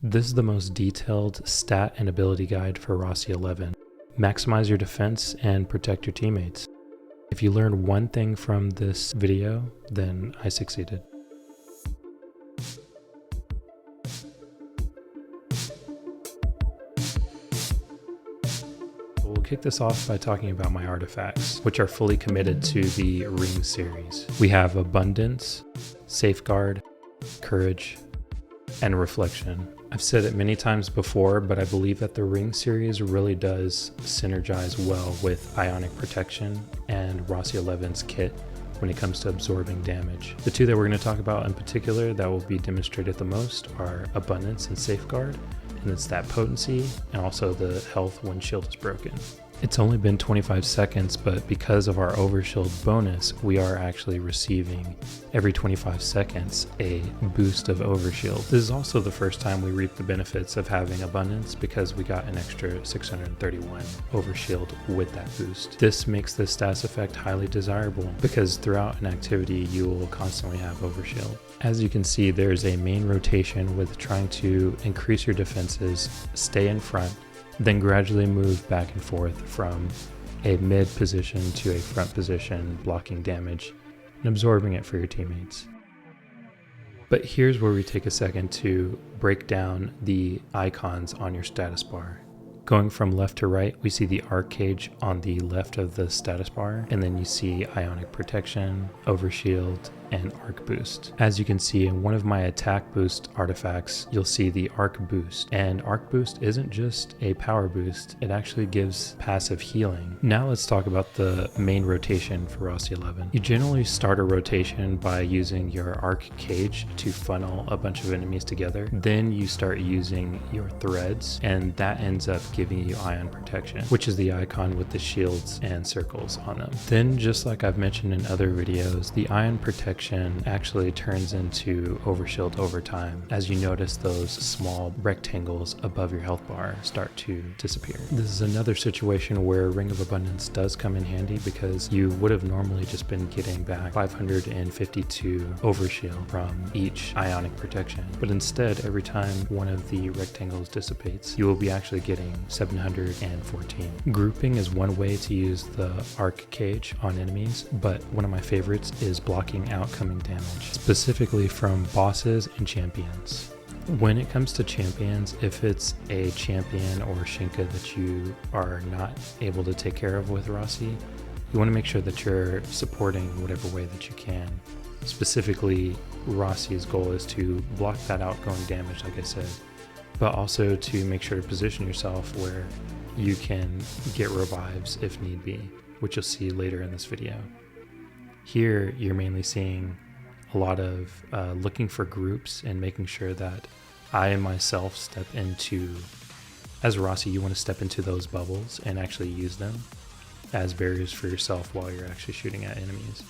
This is the most detailed stat and ability guide for ROSSI-11. Maximize your defense and protect your teammates. If you learned one thing from this video, then I succeeded. We'll kick this off by talking about my artifacts, which are fully committed to the Ring series. We have Abundance, Safeguard, Courage, and Reflection. I've said it many times before, but I believe that the Ring series really does synergize well with Ionic Protection and ROSSI-11's kit when it comes to absorbing damage. The two that we're going to talk about in particular that will be demonstrated the most are Abundance and Safeguard, and it's that potency and also the health when shield is broken. It's only been 25 seconds, but because of our overshield bonus, we are actually receiving every 25 seconds a boost of overshield. This is also the first time we reap the benefits of having Abundance because we got an extra 631 overshield with that boost. This makes this status effect highly desirable because throughout an activity you will constantly have overshield. As you can see, there's a main rotation with trying to increase your defenses, stay in front, then gradually move back and forth from a mid position to a front position, blocking damage and absorbing it for your teammates. But here's where we take a second to break down the icons on your status bar. Going from left to right, we see the arc cage on the left of the status bar, and then you see Ionic Protection, Overshield, and Arc Boost. As you can see in one of my attack boost artifacts, you'll see the Arc Boost. And Arc Boost isn't just a power boost, it actually gives passive healing. Now let's talk about the main rotation for ROSSI-11. You generally start a rotation by using your Arc Cage to funnel a bunch of enemies together. Then you start using your threads, and that ends up giving you Ion Protection, which is the icon with the shields and circles on them. Then, just like I've mentioned in other videos, the Ion Protection actually turns into overshield over time as you notice those small rectangles above your health bar start to disappear. This is another situation where Ring of Abundance does come in handy because you would have normally just been getting back 552 overshield from each Ionic Protection, but instead every time one of the rectangles dissipates you will be actually getting 714. Grouping is one way to use the Arc Cage on enemies, but one of my favorites is blocking outcoming damage, specifically from bosses and champions. When it comes to champions, if it's a champion or Shinka that you are not able to take care of with ROSSI, you want to make sure that you're supporting whatever way that you can. Specifically, ROSSI's goal is to block that outgoing damage, like I said, but also to make sure to position yourself where you can get revives if need be, which you'll see later in this video. Here, you're mainly seeing a lot of looking for groups and making sure that I myself step into, as ROSSI, you want to step into those bubbles and actually use them as barriers for yourself while you're actually shooting at enemies.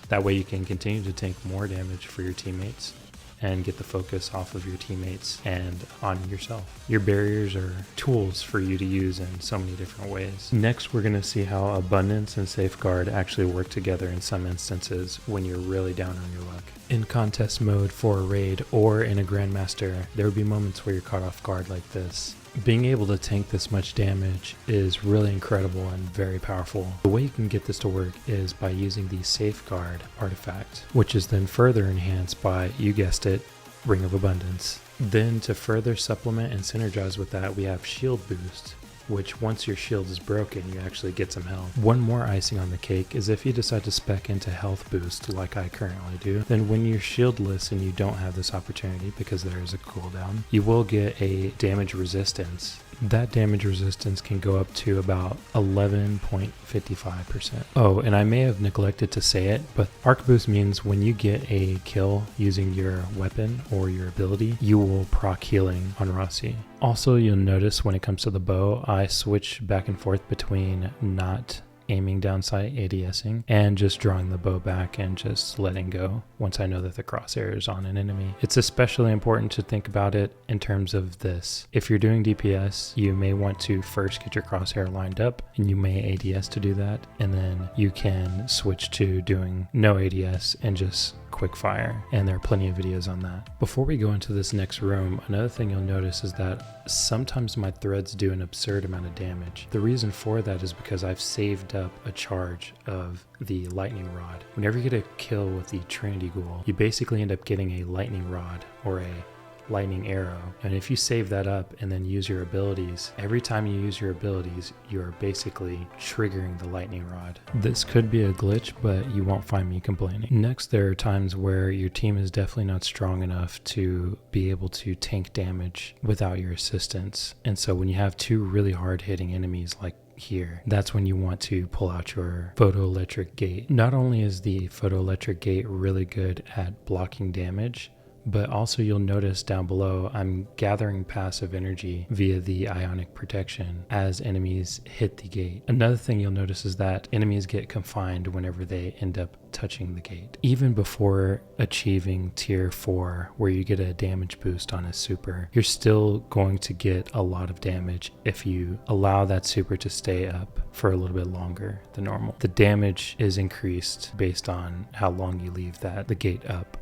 That way you can continue to take more damage for your teammates and get the focus off of your teammates and on yourself. Your barriers are tools for you to use in so many different ways. Next, we're going to see how Abundance and Safeguard actually work together in some instances when you're really down on your luck. In contest mode for a raid or in a Grandmaster, there will be moments where you're caught off guard like this. Being able to tank this much damage is really incredible and very powerful. The way you can get this to work is by using the Safeguard artifact, which is then further enhanced by, you guessed it, Ring of Abundance. Then to further supplement and synergize with that, we have Shield Boost, which once your shield is broken, you actually get some health. One more icing on the cake is if you decide to spec into health boost like I currently do, then when you're shieldless and you don't have this opportunity because there is a cooldown, you will get a damage resistance. That damage resistance can go up to about 11.55%. Oh, and I may have neglected to say it, but Arc Boost means when you get a kill using your weapon or your ability, you will proc healing on ROSSI. Also, you'll notice when it comes to the bow, I switch back and forth between not aiming down sight, ADSing, and just drawing the bow back and just letting go once I know that the crosshair is on an enemy. It's especially important to think about it in terms of this. If you're doing DPS, you may want to first get your crosshair lined up, and you may ADS to do that, and then you can switch to doing no ADS and just quick fire, and there are plenty of videos on that. Before we go into this next room, another thing you'll notice is that sometimes my threads do an absurd amount of damage. The reason for that is because I've saved up a charge of the lightning rod. Whenever you get a kill with the Trinity Goul, you basically end up getting a lightning rod or a lightning arrow, and if you save that up and then use your abilities, every time you use your abilities you're basically triggering the lightning rod. This could be a glitch, but you won't find me complaining. Next, there are times where your team is definitely not strong enough to be able to tank damage without your assistance, and so when you have two really hard hitting enemies like here, that's when you want to pull out your Photoelectric Gate. Not only is the Photoelectric Gate really good at blocking damage, but also you'll notice down below I'm gathering passive energy via the Ionic protection as enemies hit the gate. Another thing you'll notice is that enemies get confined whenever they end up touching the gate. Even before achieving tier 4, where you get a damage boost on a super, you're still going to get a lot of damage if you allow that super to stay up for a little bit longer than normal. The damage is increased based on how long you leave the gate up.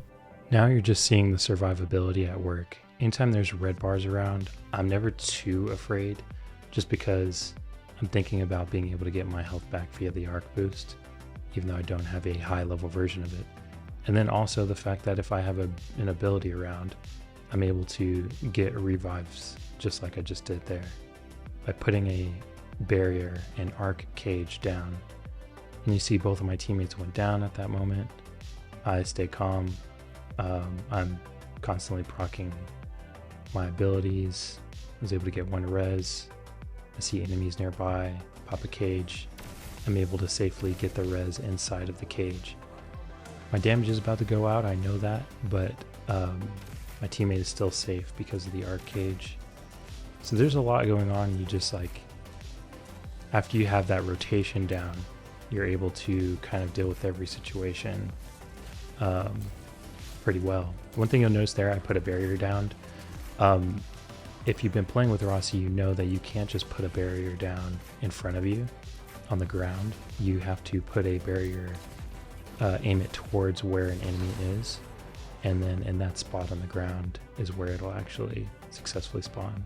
Now you're just seeing the survivability at work. Anytime there's red bars around, I'm never too afraid, just because I'm thinking about being able to get my health back via the arc boost, even though I don't have a high level version of it. And then also the fact that if I have an ability around, I'm able to get revives just like I just did there, by putting a barrier and arc cage down. And you see both of my teammates went down at that moment. I stay calm. I'm constantly proccing my abilities. I was able to get one res. I see enemies nearby, pop a cage. I'm able to safely get the res inside of the cage. My damage is about to go out, I know that, but my teammate is still safe because of the arc cage. So there's a lot going on. You just after you have that rotation down, you're able to kind of deal with every situation pretty well. One thing you'll notice there, I put a barrier down. If you've been playing with Rossi, you know that you can't just put a barrier down in front of you on the ground. You have to put a barrier, aim it towards where an enemy is, and then in that spot on the ground is where it'll actually successfully spawn.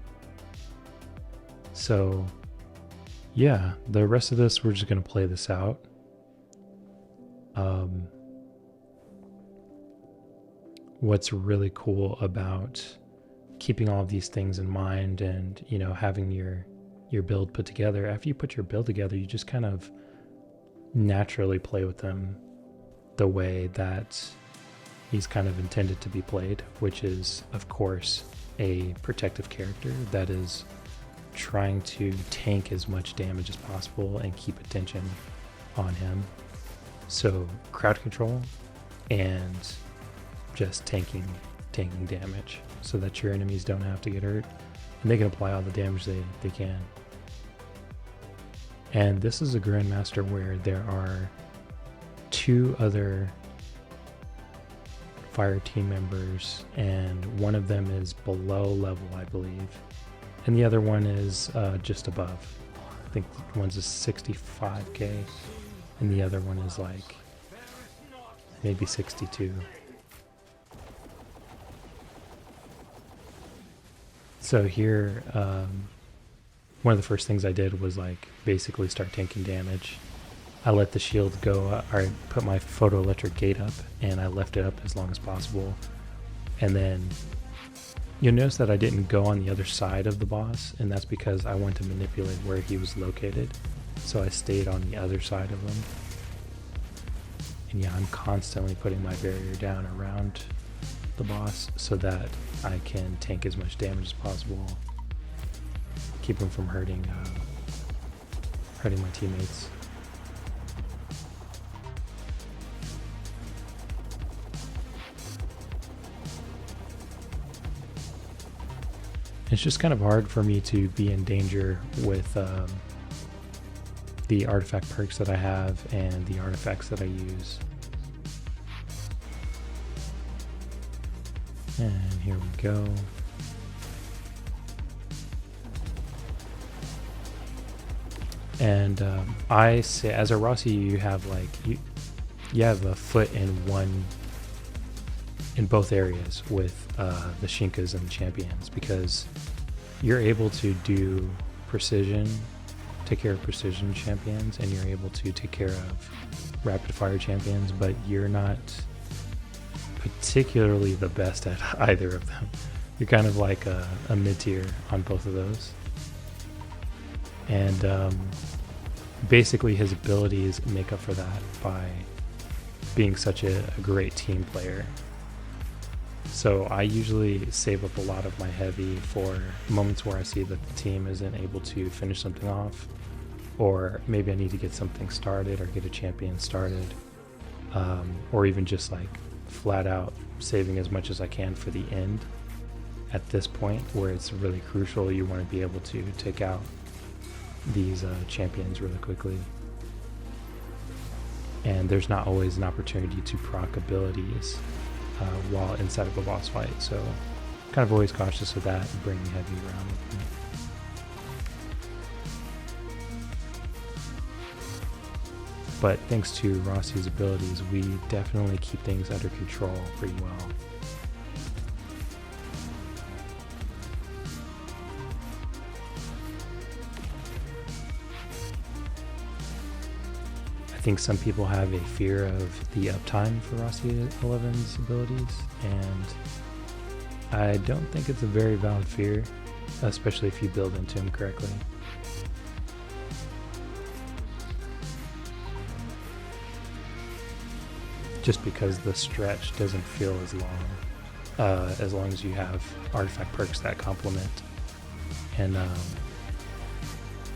So yeah, the rest of this, we're just going to play this out. What's really cool about keeping all of these things in mind and, you know, having your build put together, after you put your build together, you just kind of naturally play with them the way that he's kind of intended to be played, which is, of course, a protective character that is trying to tank as much damage as possible and keep attention on him. So crowd control and just tanking damage so that your enemies don't have to get hurt, and they can apply all the damage they can. And this is a Grandmaster where there are 2 other fire team members, and one of them is below level, I believe, and the other one is just above. I think one's a 65k and the other one is like maybe 62. So here, one of the first things I did was basically start tanking damage. I let the shield go, I put my Photoelectric Gate up, and I left it up as long as possible. And then you'll notice that I didn't go on the other side of the boss, and that's because I want to manipulate where he was located. So I stayed on the other side of him. And yeah, I'm constantly putting my barrier down around the boss so that I can tank as much damage as possible, keep him from hurting my teammates. It's just kind of hard for me to be in danger with the artifact perks that I have and the artifacts that I use. And here we go. And I say, as a Rossi, you have you have a foot in one in both areas with the Shinkas and the champions, because you're able to do precision, take care of precision champions, and you're able to take care of rapid fire champions, but you're not particularly the best at either of them. You're kind of like a mid-tier on both of those. And basically his abilities make up for that by being such a great team player. So I usually save up a lot of my heavy for moments where I see that the team isn't able to finish something off, or maybe I need to get something started or get a champion started, or even just like flat out saving as much as I can for the end. At this point where it's really crucial, you want to be able to take out these champions really quickly. And there's not always an opportunity to proc abilities while inside of a boss fight, so kind of always cautious of that and bringing heavy around with me. But thanks to Rossi's abilities, we definitely keep things under control pretty well. I think some people have a fear of the uptime for ROSSI-11's abilities, and I don't think it's a very valid fear, especially if you build into them correctly. Just because the stretch doesn't feel as long as you have artifact perks that complement and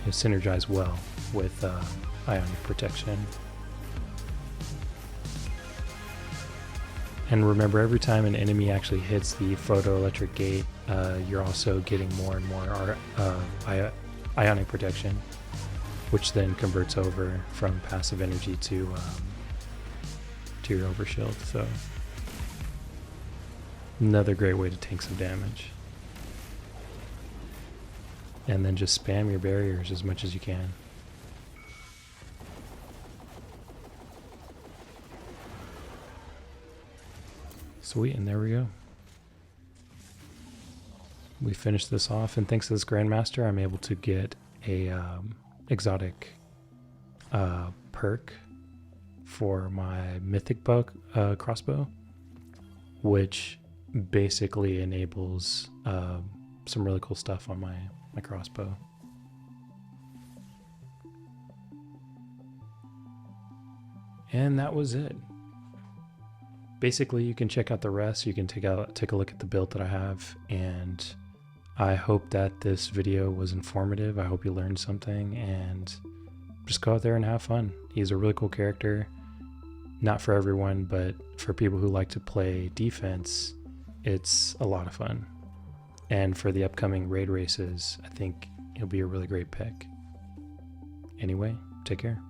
synergize well with Ionic protection. And remember, every time an enemy actually hits the Photoelectric Gate, you're also getting more and more Ionic protection, which then converts over from passive energy to your overshield. So another great way to tank some damage. And then just spam your barriers as much as you can. Sweet, and there we go. We finished this off, and thanks to this Grandmaster, I'm able to get a exotic perk for my mythic crossbow, which basically enables some really cool stuff on my crossbow. And that was it. Basically, you can check out the rest. You can take a look at the build that I have, and I hope that this video was informative. I hope you learned something, and just go out there and have fun. He's a really cool character. Not for everyone, but for people who like to play defense, it's a lot of fun. And for the upcoming raid races, I think he'll be a really great pick. Anyway, take care.